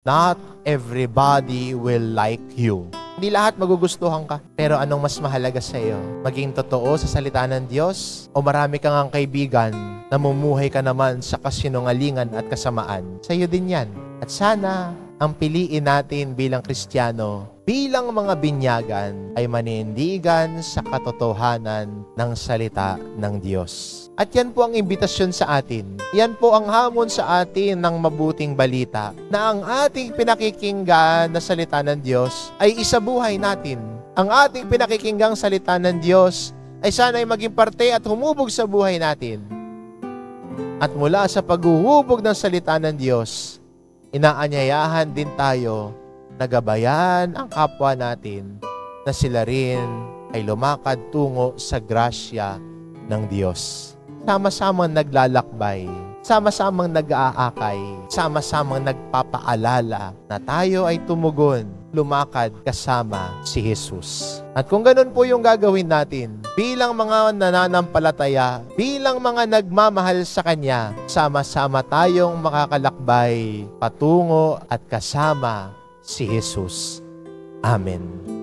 Not everybody will like you. Hindi lahat magugustuhan ka. Pero anong mas mahalaga sa iyo? Maging totoo sa salita ng Diyos o marami kang ang kaibigan na mumuhay ka naman sa kasinungalingan at kasamaan? Sa iyo din yan. At sana ang piliin natin bilang Kristiyano, bilang mga binyagan, ay manindigan sa katotohanan ng salita ng Diyos. At yan po ang imbitasyon sa atin. Yan po ang hamon sa atin ng mabuting balita, na ang ating pinakikinggan na salita ng Diyos ay isabuhay natin. Ang ating pinakikinggang salita ng Diyos ay sana'y maging parte at humubog sa buhay natin. At mula sa paghuhubog ng salita ng Diyos, inaanyayahan din tayo na gabayan ang kapwa natin na sila rin ay lumakad tungo sa grasya ng Diyos. Sama-samang naglalakbay, sama-samang nag-aakay, sama-samang nagpapaalala na tayo ay tumugon, lumakad kasama si Jesus. At kung ganun po yung gagawin natin, bilang mga nananampalataya, bilang mga nagmamahal sa Kanya, sama-sama tayong makakalakbay patungo at kasama si Jesus. Amen.